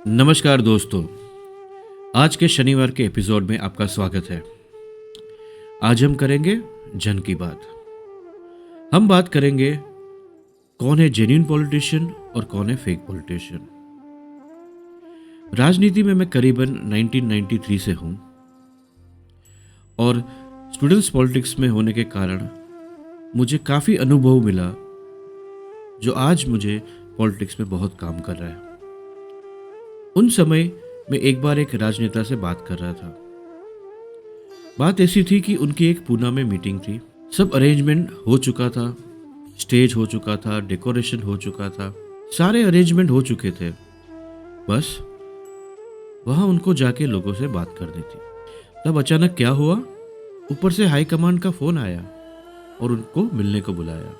नमस्कार दोस्तों, आज के शनिवार के एपिसोड में आपका स्वागत है। आज हम करेंगे जन की बात। हम बात करेंगे कौन है जेन्युइन पॉलिटिशियन और कौन है फेक पॉलिटिशियन। राजनीति में मैं करीबन 1993 से हूं और स्टूडेंट्स पॉलिटिक्स में होने के कारण मुझे काफ़ी अनुभव मिला जो आज मुझे पॉलिटिक्स में बहुत काम कर रहा है। उन समय मैं एक बार एक राजनेता से बात कर रहा था। बात ऐसी थी कि उनकी एक पूना में मीटिंग थी। सब अरेंजमेंट हो चुका था, स्टेज हो चुका था, डेकोरेशन हो चुका था, सारे अरेंजमेंट हो चुके थे। बस वहां उनको जाके लोगों से बात करनी थी। तब अचानक क्या हुआ, ऊपर से हाई कमांड का फोन आया और उनको मिलने को बुलाया।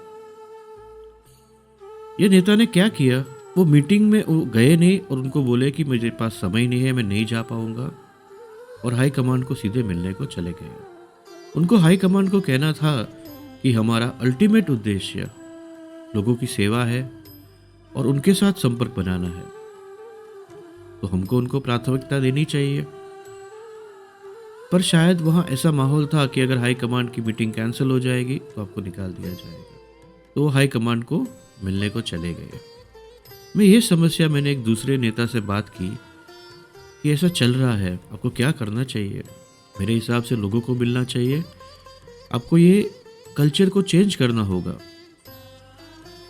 ये नेता ने क्या किया, वो मीटिंग में वो गए नहीं और उनको बोले कि मेरे पास समय नहीं है, मैं नहीं जा पाऊंगा, और हाई कमांड को सीधे मिलने को चले गए। उनको हाई कमांड को कहना था कि हमारा अल्टीमेट उद्देश्य लोगों की सेवा है और उनके साथ संपर्क बनाना है, तो हमको उनको प्राथमिकता देनी चाहिए। पर शायद वहाँ ऐसा माहौल था कि अगर हाई कमांड की मीटिंग कैंसिल हो जाएगी तो आपको निकाल दिया जाएगा, तो वो हाई कमांड को मिलने को चले गए। मैं ये समस्या मैंने एक दूसरे नेता से बात की कि ऐसा चल रहा है, आपको क्या करना चाहिए। मेरे हिसाब से लोगों को मिलना चाहिए, आपको ये कल्चर को चेंज करना होगा।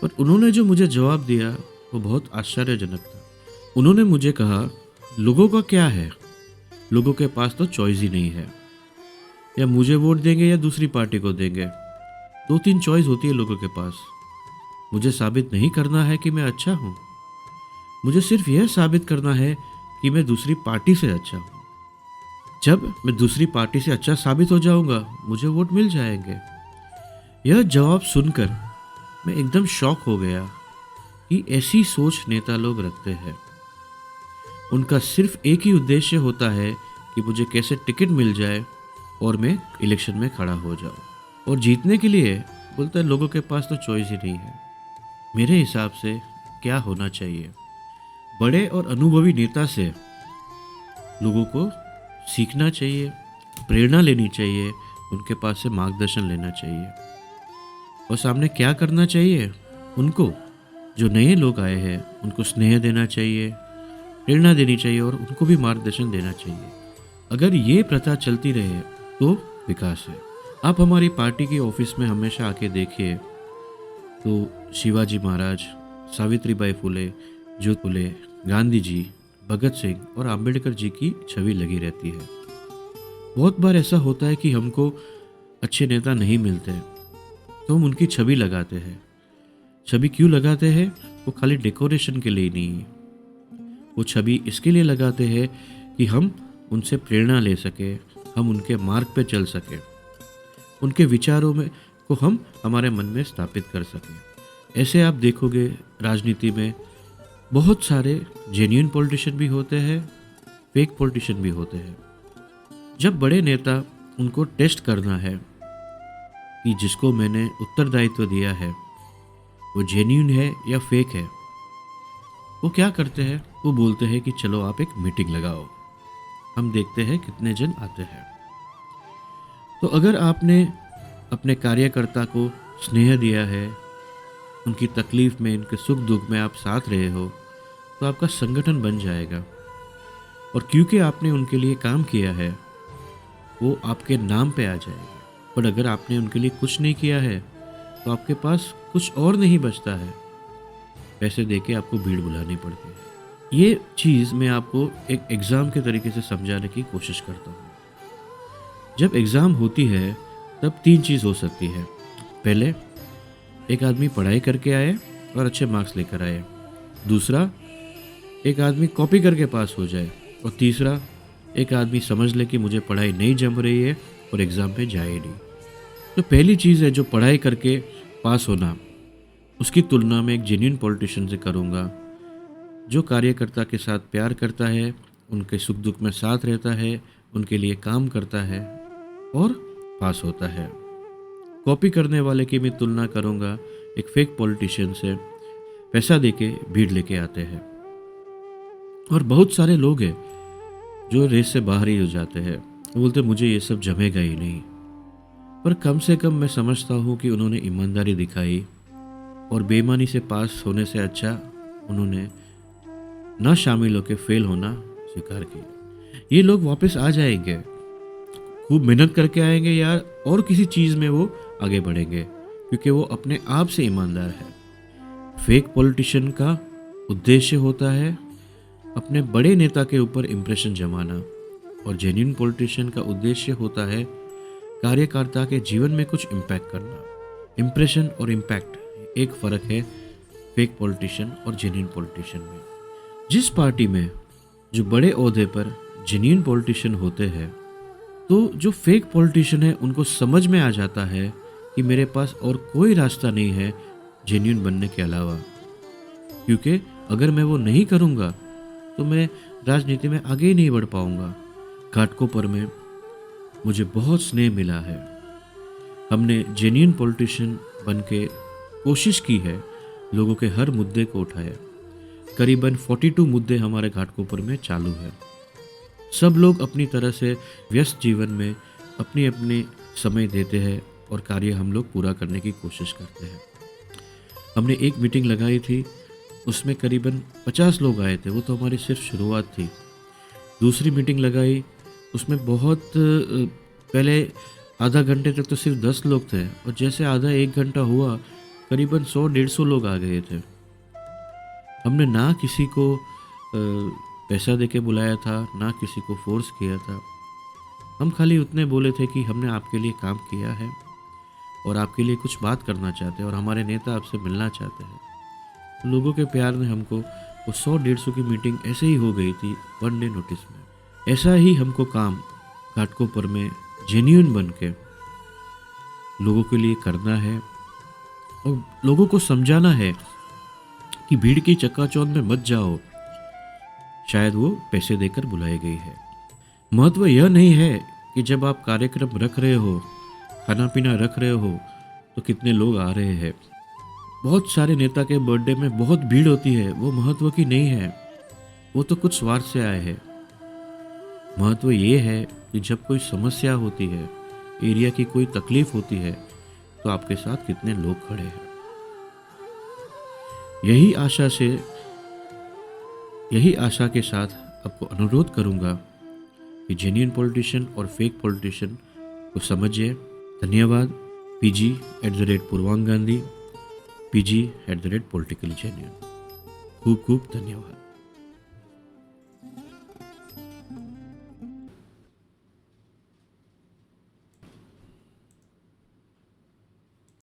पर उन्होंने जो मुझे जवाब दिया वो बहुत आश्चर्यजनक था। उन्होंने मुझे कहा, लोगों का क्या है, लोगों के पास तो चॉइस ही नहीं है, या मुझे वोट देंगे या दूसरी पार्टी को देंगे। 2-3 चॉइस होती है लोगों के पास। मुझे साबित नहीं करना है कि मैं अच्छा हूँ, मुझे सिर्फ यह साबित करना है कि मैं दूसरी पार्टी से अच्छा हूँ। जब मैं दूसरी पार्टी से अच्छा साबित हो जाऊंगा, मुझे वोट मिल जाएंगे। यह जवाब सुनकर मैं एकदम शॉक हो गया कि ऐसी सोच नेता लोग रखते हैं। उनका सिर्फ एक ही उद्देश्य होता है कि मुझे कैसे टिकट मिल जाए और मैं इलेक्शन में खड़ा हो जाऊं, और जीतने के लिए बोलता है लोगों के पास तो चॉइस ही नहीं है। मेरे हिसाब से क्या होना चाहिए, बड़े और अनुभवी नेता से लोगों को सीखना चाहिए, प्रेरणा लेनी चाहिए, उनके पास से मार्गदर्शन लेना चाहिए। और सामने क्या करना चाहिए, उनको जो नए लोग आए हैं उनको स्नेह देना चाहिए, प्रेरणा देनी चाहिए और उनको भी मार्गदर्शन देना चाहिए। अगर ये प्रथा चलती रहे तो विकास है। आप हमारी पार्टी के ऑफिस में हमेशा आके देखिए तो शिवाजी महाराज, सावित्रीबाई फुले, ज्योतिबा, गांधी जी, भगत सिंह और अंबेडकर जी की छवि लगी रहती है। बहुत बार ऐसा होता है कि हमको अच्छे नेता नहीं मिलते तो हम उनकी छवि लगाते हैं। छवि क्यों लगाते हैं, वो खाली डेकोरेशन के लिए नहीं, वो छवि इसके लिए लगाते हैं कि हम उनसे प्रेरणा ले सके, हम उनके मार्ग पे चल सके, उनके विचारों में को हम हमारे मन में स्थापित कर सकें। ऐसे आप देखोगे राजनीति में बहुत सारे जेन्युइन पॉलिटिशियन भी होते हैं, फेक पॉलिटिशियन भी होते हैं। जब बड़े नेता उनको टेस्ट करना है कि जिसको मैंने उत्तरदायित्व दिया है वो जेन्युइन है या फेक है, वो क्या करते हैं, वो बोलते हैं कि चलो आप एक मीटिंग लगाओ, हम देखते हैं कितने जन आते हैं। तो अगर आपने अपने कार्यकर्ता को स्नेह दिया है, उनकी तकलीफ में, उनके सुख दुख में आप साथ रहे हो, तो आपका संगठन बन जाएगा। और क्योंकि आपने उनके लिए काम किया है वो आपके नाम पे आ जाएगा। पर अगर आपने उनके लिए कुछ नहीं किया है तो आपके पास कुछ और नहीं बचता है, पैसे देके आपको भीड़ बुलानी पड़ती है। ये चीज़ मैं आपको एक एग्ज़ाम के तरीके से समझाने की कोशिश करता हूँ। जब एग्ज़ाम होती है तब 3 चीज़ हो सकती है। पहले, एक आदमी पढ़ाई करके आए और अच्छे मार्क्स लेकर आए। दूसरा, एक आदमी कॉपी करके पास हो जाए। और तीसरा, एक आदमी समझ ले कि मुझे पढ़ाई नहीं जम रही है और एग्ज़ाम पे जाए नहीं। तो पहली चीज़ है जो पढ़ाई करके पास होना, उसकी तुलना में एक जेन्युइन पॉलिटिशियन से करूँगा जो कार्यकर्ता के साथ प्यार करता है, उनके सुख दुख में साथ रहता है, उनके लिए काम करता है और पास होता है। कॉपी करने वाले की मैं तुलना करूँगा एक फेक पॉलिटिशियन से, पैसा देके भीड़ लेके आते हैं। और बहुत सारे लोग हैं जो रेस से बाहर ही हो जाते हैं, वो बोलते मुझे ये सब जमेगा ही नहीं। पर कम से कम मैं समझता हूँ कि उन्होंने ईमानदारी दिखाई और बेईमानी से पास होने से अच्छा उन्होंने न शामिल होकर फेल होना स्वीकार किया। ये लोग वापस आ जाएंगे, खूब मेहनत करके आएंगे यार, और किसी चीज़ में वो आगे बढ़ेंगे क्योंकि वो अपने आप से ईमानदार है। फेक पॉलिटिशियन का उद्देश्य होता है अपने बड़े नेता के ऊपर इम्प्रेशन जमाना, और जेन्युइन पॉलिटिशियन का उद्देश्य होता है कार्यकर्ता के जीवन में कुछ इम्पैक्ट करना। इम्प्रेशन और इम्पैक्ट एक फ़र्क है फेक पॉलिटिशियन और जेन्युइन पॉलिटिशियन में। जिस पार्टी में जो बड़े ओहदे पर जेन्युइन पॉलिटिशियन होते हैं, तो जो फेक पॉलिटिशियन है उनको समझ में आ जाता है कि मेरे पास और कोई रास्ता नहीं है जेन्युइन बनने के अलावा, क्योंकि अगर मैं वो नहीं करूँगा तो मैं राजनीति में आगे ही नहीं बढ़ पाऊँगा। घाटकोपर में मुझे बहुत स्नेह मिला है। हमने जेन्युइन पॉलिटिशियन बन के कोशिश की है, लोगों के हर मुद्दे को उठाया। करीबन 42 मुद्दे हमारे घाटकोपर में चालू है। सब लोग अपनी तरह से व्यस्त जीवन में अपनी अपनी समय देते हैं और कार्य हम लोग पूरा करने की कोशिश करते हैं। हमने एक मीटिंग लगाई थी, उसमें करीबन 50 लोग आए थे, वो तो हमारी सिर्फ शुरुआत थी। दूसरी मीटिंग लगाई, उसमें बहुत पहले आधा घंटे तक तो सिर्फ 10 लोग थे, और जैसे आधा एक घंटा हुआ करीबन 100-150 लोग आ गए थे। हमने ना किसी को पैसा देके बुलाया था, ना किसी को फोर्स किया था। हम खाली उतने बोले थे कि हमने आपके लिए काम किया है और आपके लिए कुछ बात करना चाहते हैं और हमारे नेता आपसे मिलना चाहते हैं। तो लोगों के प्यार ने हमको वो 100-150 की मीटिंग ऐसे ही हो गई थी 1 डे नोटिस में। ऐसा ही हमको काम घाटकोपर में जेन्युइन बन के लोगों के लिए करना है और लोगों को समझाना है कि भीड़ की चक्काचौंध में मत जाओ, शायद वो पैसे देकर बुलाई गई है। महत्व यह नहीं है कि जब आप कार्यक्रम रख रहे हो, खाना पीना रख रहे हो, तो कितने लोग आ रहे हैं। बहुत सारे नेता के बर्थडे में बहुत भीड़ होती है, वो महत्व की नहीं है, वो तो कुछ स्वार्थ से आए हैं। महत्व ये है कि जब कोई समस्या होती है, एरिया की कोई तकलीफ होती है, तो आपके साथ कितने लोग खड़े हैं। यही आशा के साथ आपको अनुरोध करूंगा कि जेन्युइन पॉलिटिशियन और फेक पॉलिटिशियन को समझिए। धन्यवाद। PG@पूर्वांग गांधी, PG@politically genuine। खूब खूब धन्यवाद।